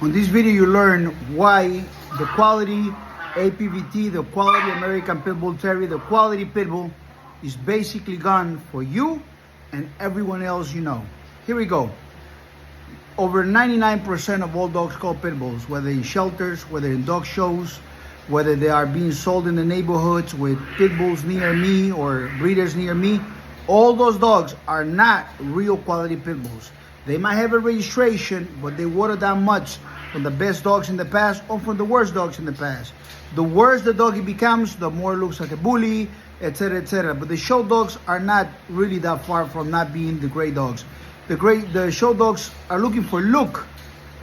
On this video, you learn why the quality APVT, the quality American Pitbull Terrier, the quality Pitbull is basically gone for you and everyone else you know. Here we go. Over 99% of all dogs called Pitbulls, whether in shelters, whether in dog shows, whether they are being sold in the neighborhoods with Pitbulls near me or breeders near me, all those dogs are not real quality Pitbulls. They might have a registration, but they water down much from the best dogs in the past or from the worst dogs in the past. The worse the doggy becomes, the more it looks like a bully, etc., etc. But the show dogs are not really that far from not being the great dogs. The show dogs are looking for look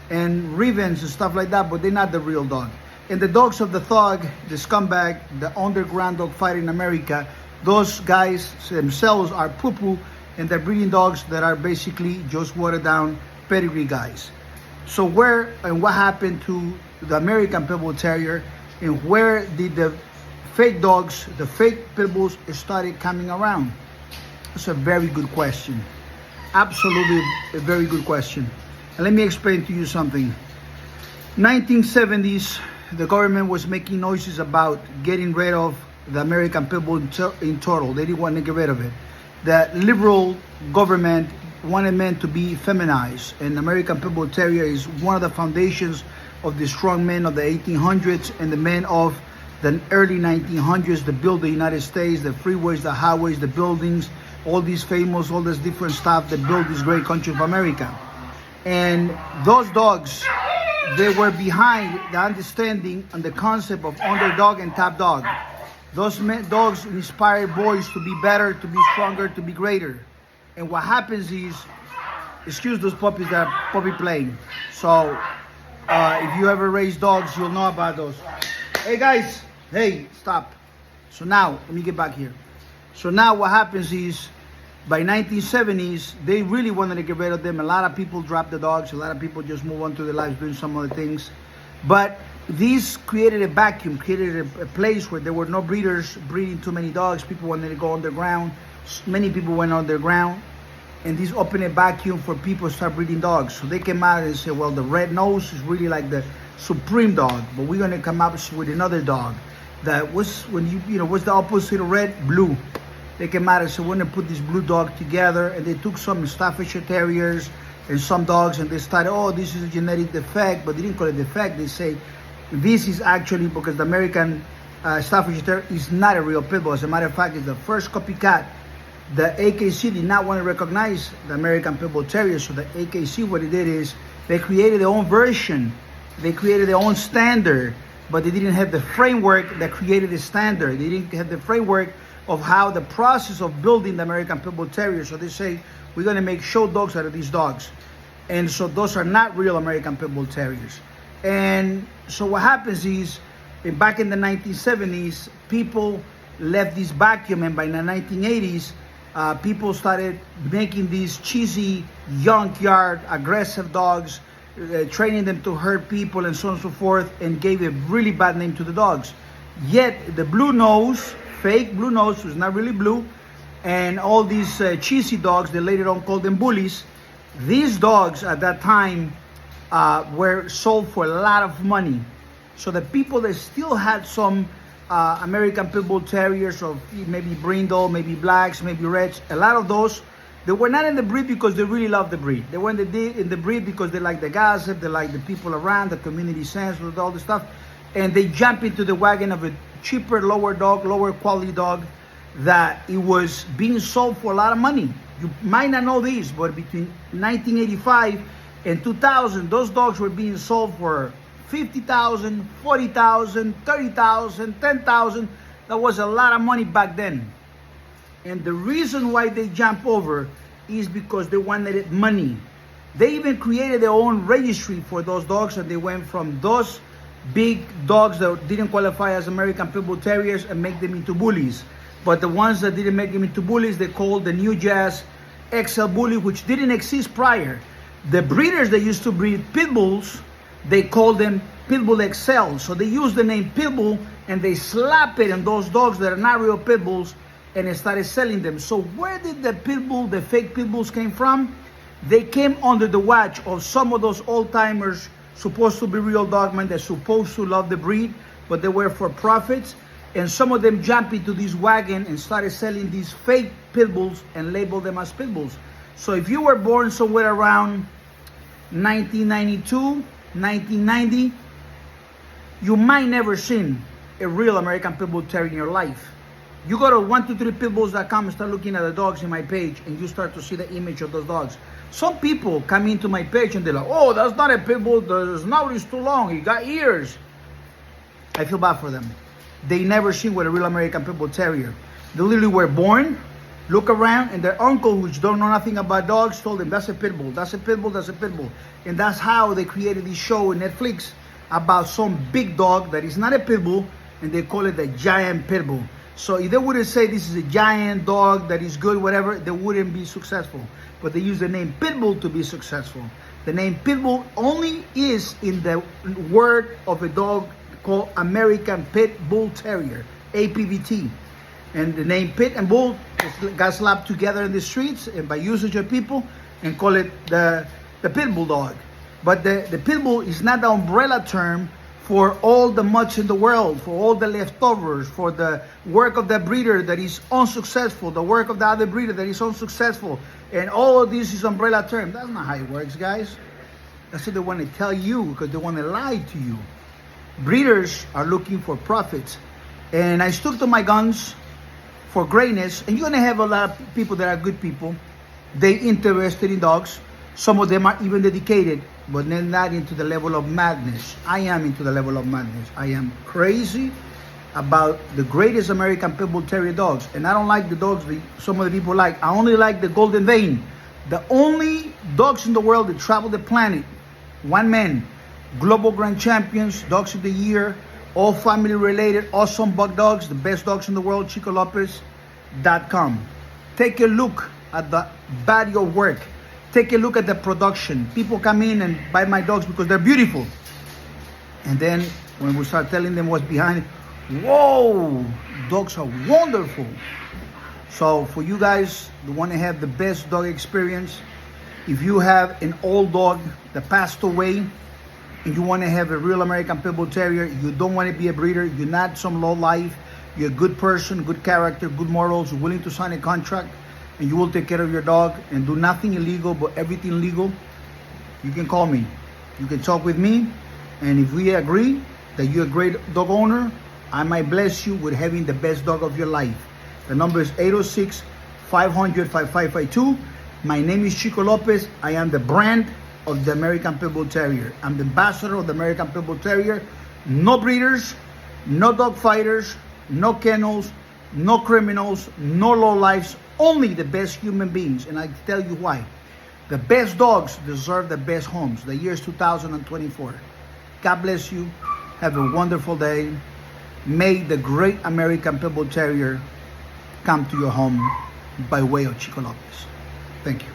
and revenge and stuff like that, but they're not the real dog. And the dogs of the thug, the scumbag, the underground dog fight in America, those guys themselves are poo-poo, and they're breeding dogs that are basically just watered down pedigree guys. So where and what happened to the American Pitbull Terrier, and where did the fake dogs, the fake Pitbulls started coming around? That's a very good question. Absolutely a very good question. And let me explain to you something. 1970s, the government was making noises about getting rid of the American Pitbull in total. They didn't want to get rid of it. The liberal government wanted men to be feminized, and American Pitbull Terrier is one of the foundations of the strong men of the 1800s and the men of the early 1900s that built the United States, the freeways, the highways, the buildings, all these famous, all this different stuff that built this great country of America. And those dogs, they were behind the understanding and the concept of underdog and top dog. Those dogs inspired boys to be better, to be stronger, to be greater. And what happens is, excuse those puppies that are puppy playing. So if you ever raise dogs, you'll know about those. Hey guys, hey, stop. So now, let me get back here. So now what happens is, by 1970s, they really wanted to get rid of them. A lot of people dropped the dogs. A lot of people just move on to their lives doing some other things. But these created a vacuum, created a place where there were no breeders breeding too many dogs. People wanted to go underground. Many people went underground. And this opened a vacuum for people to start breeding dogs. So they came out and said, well, the red nose is really like the supreme dog, but we're going to come up with another dog that was, when what's the opposite of red? Blue. They came out and said, we're going to put this blue dog together. And they took some Staffordshire Terriers and some dogs, and they started, oh, this is a genetic defect, but they didn't call it defect. They say this is actually because the American Staffordshire Terrier is not a real Pitbull. As a matter of fact, it's the first copycat. The AKC did not want to recognize the American Pitbull Terrier, so the AKC, what it did is they created their own version. They created their own standard, but they didn't have the framework that created the standard. They didn't have the framework of how the process of building the American Pitbull Terrier. So they say, we're going to make show dogs out of these dogs. And so those are not real American Pitbull Terriers. And so what happens is, back in the 1970s, people left this vacuum, and by the 1980s, people started making these cheesy, junkyard, aggressive dogs, training them to hurt people and so on and so forth, and gave a really bad name to the dogs. Yet the blue nose, fake blue nose, was not really blue, and all these cheesy dogs, they later on called them bullies. These dogs at that time were sold for a lot of money. So the people that still had some American Pitbull Terriers, of maybe brindle, maybe blacks, maybe reds, a lot of those, they were not in the breed because they really loved the breed. They were in the breed because they like the gossip, they like the people around, the community sense, with all the stuff, and they jump into the wagon of a cheaper, lower dog, lower quality dog, that it was being sold for a lot of money. You might not know this, but between 1985 and 2000, those dogs were being sold for $50,000, $40,000, $30,000, $10,000. That was a lot of money back then. And the reason why they jump over is because they wanted money. They even created their own registry for those dogs, and they went from those big dogs that didn't qualify as American Pitbull Terriers and make them into bullies. But the ones that didn't make them into bullies, they called the New Jazz XL Bully, which didn't exist prior. The breeders that used to breed Pitbulls, they called them Pitbull XL. So they used the name Pitbull and they slap it on those dogs that are not real Pitbulls, and they started selling them. So where did the Pitbull, the fake Pitbulls came from? They came under the watch of some of those old-timers supposed to be real dogmen. They're supposed to love the breed, but they were for profits. And some of them jumped into this wagon and started selling these fake pit bulls and labeled them as pit bulls. So if you were born somewhere around 1992, 1990, you might never seen a real American Pit Bull Terrier in your life. You go to 123pitbulls.com and start looking at the dogs in my page, and you start to see the image of those dogs. Some people come into my page and they're like, oh, that's not a pit bull, the snout is too long, he got ears. I feel bad for them. They never seen what a real American Pit Bull Terrier. They literally were born, look around, and their uncle, who don't know nothing about dogs, told them, that's a pit bull, that's a pit bull, that's a pit bull. And that's how they created this show on Netflix about some big dog that is not a pit bull, and they call it the giant pit bull. So if they wouldn't say this is a giant dog that is good, whatever, they wouldn't be successful. But they use the name Pitbull to be successful. The name Pitbull only is in the word of a dog called American Pit Bull Terrier, APBT. And the name Pit and Bull got slapped together in the streets and by usage of people, and call it the Pit Bull dog. But the Pit Bull is not the umbrella term for all the mutts in the world, for all the leftovers, for the work of the breeder that is unsuccessful, the work of the other breeder that is unsuccessful, and all of this is umbrella term. That's not how it works, guys. That's what they want to tell you, because they want to lie to you. Breeders are looking for profits, and I stuck to my guns for greatness. And you're going to have a lot of people that are good people. They interested in dogs. Some of them are even dedicated, but they're not into the level of madness. I am into the level of madness. I am crazy about the greatest American Pit Bull Terrier dogs. And I don't like the dogs that some of the people like. I only like the Golden Vein. The only dogs in the world that travel the planet. One man, global grand champions, dogs of the year, all family related, awesome buck dogs, the best dogs in the world, ChicoLopez.com. Take a look at the body of work. Take a look at the production. People come in and buy my dogs because they're beautiful. And then when we start telling them what's behind it, whoa, dogs are wonderful. So for you guys who want to have the best dog experience, if you have an old dog that passed away and you want to have a real American Pit Bull Terrier, you don't want to be a breeder, you're not some low life, you're a good person, good character, good morals, you're willing to sign a contract, and you will take care of your dog and do nothing illegal but everything legal, you can call me. You can talk with me, and if we agree that you're a great dog owner, I might bless you with having the best dog of your life. The number is 806-500-5552. My name is Chico Lopez. I am the brand of the American Pit Bull Terrier. I'm the ambassador of the American Pit Bull Terrier. No breeders, no dog fighters, no kennels, no criminals, no lowlifes, only the best human beings. And I tell you why. The best dogs deserve the best homes. The year is 2024. God bless you. Have a wonderful day. May the great American Pitbull Terrier come to your home by way of Chico Lopez. Thank you.